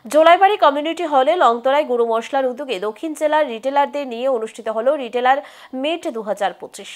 Jolaibari community হলে লংতরায় গুরু মশলার উদ্যোগে দক্ষিণ জেলার রিটেলারদের নিয়ে অনুষ্ঠিত হলো রিটেলার মিট 2025।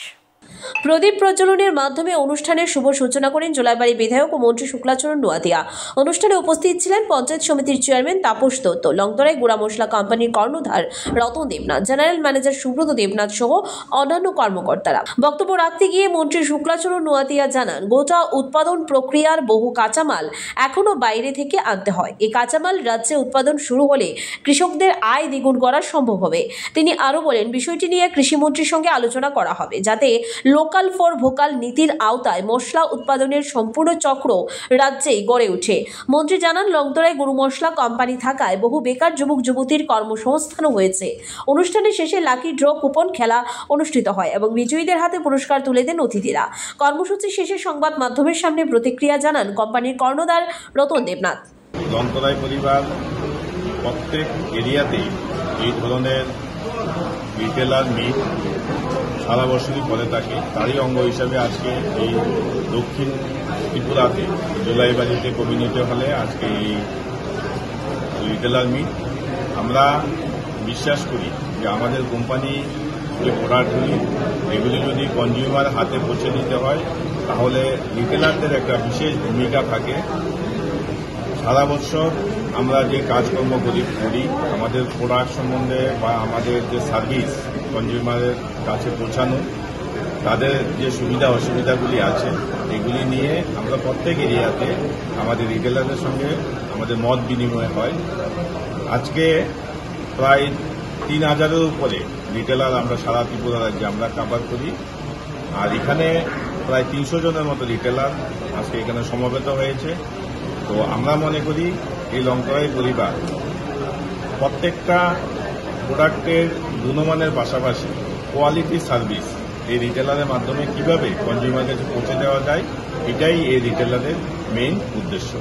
প্রদীপ প্রজ্বলনের মাধ্যমে অনুষ্ঠানের শুভ সূচনা করেন জোলাইবাড়ি বিধায়ক ও মন্ত্রী শুক্লাচরণ নোয়াতিয়া। অনুষ্ঠানে উপস্থিত ছিলেন পঞ্চায়েত সমিতির চেয়ারম্যান তাপস দত্ত, লংতরায় গুড়া মশলা কোম্পানির কর্ণধার রতন দেবনাথ, জেনারেল ম্যানেজার সুব্রত দেবনাথ সহ অন্যান্য কর্মকর্তারা। বক্তব্য রাখতে গিয়ে মন্ত্রী শুক্লাচরণ নোয়াতিয়া জানান, গোটা উৎপাদন প্রক্রিয়ার বহু কাঁচামাল এখনও বাইরে থেকে আনতে হয়। এই কাঁচামাল রাজ্যে উৎপাদন শুরু হলে কৃষকদের আয় দ্বিগুণ করা সম্ভব হবে। তিনি আরও বলেন, বিষয়টি নিয়ে কৃষিমন্ত্রীর সঙ্গে আলোচনা করা হবে, যাতে লোকাল ফর ভোকাল নীতির আওতায় মশলা উৎপাদনের সম্পূর্ণ চক্র রাজ্যেই গড়ে ওঠে। মন্ত্রী জানান, লংতরায় গুরু মশলা কোম্পানি থাকায় বহু বেকার যুবক যুবতীর কর্মসংস্থানও হয়েছে। অনুষ্ঠানের শেষে লাকি ড্র কুপন খেলা অনুষ্ঠিত হয় এবং বিজয়ীদের হাতে পুরস্কার তুলে দেন অতিথিরা। কর্মসূচি শেষে সংবাদ মাধ্যমের সামনে প্রতিক্রিয়া জানান কোম্পানির কর্ণধার রতন দেবনাথ। লংতরায় পরিবার প্রত্যেক এরিয়াতেই এই ধরনের রিটেলার মিট সারা বছরই করে থাকে। তারই অঙ্গ হিসাবে আজকে এই দক্ষিণ ত্রিপুরাতে জোলাইবাড়িতে কমিউনিটি হলে আজকে এই রিটেলার মিট। আমরা বিশ্বাস করি যে আমাদের কোম্পানি যে প্রোডাক্টগুলি এগুলি যদি কনজিউমার হাতে পৌঁছে দিতে হয় তাহলে রিটেলারদের একটা বিশেষ ভূমিকা থাকে। সারা বছর আমরা যে কাজকর্ম করি আমাদের প্রোডাক্ট সম্বন্ধে বা আমাদের যে সার্ভিস কনজিউমারের কাছে পৌঁছানো, তাদের যে সুবিধা অসুবিধাগুলি আছে এগুলি নিয়ে আমরা প্রত্যেক এরিয়াতে আমাদের রিটেলারদের সঙ্গে আমাদের মত বিনিময় হয়। আজকে প্রায় 3000-এর উপরে রিটেলার আমরা সারা ত্রিপুরা রাজ্যে আমরা কভার করি। আর এখানে প্রায় 300 জনের মতো রিটেলার আজকে এখানে সমবেত হয়েছে। তো আমরা মনে করি এই লংতরায় পরিবার প্রত্যেকটা প্রোডাক্টের গুণমানের পাশাপাশি কোয়ালিটি সার্ভিস এই রিটেলারের মাধ্যমে কিভাবে কনজিউমার কাছে পৌঁছে দেওয়া যায়, এটাই এই রিটেলারের মেইন উদ্দেশ্য।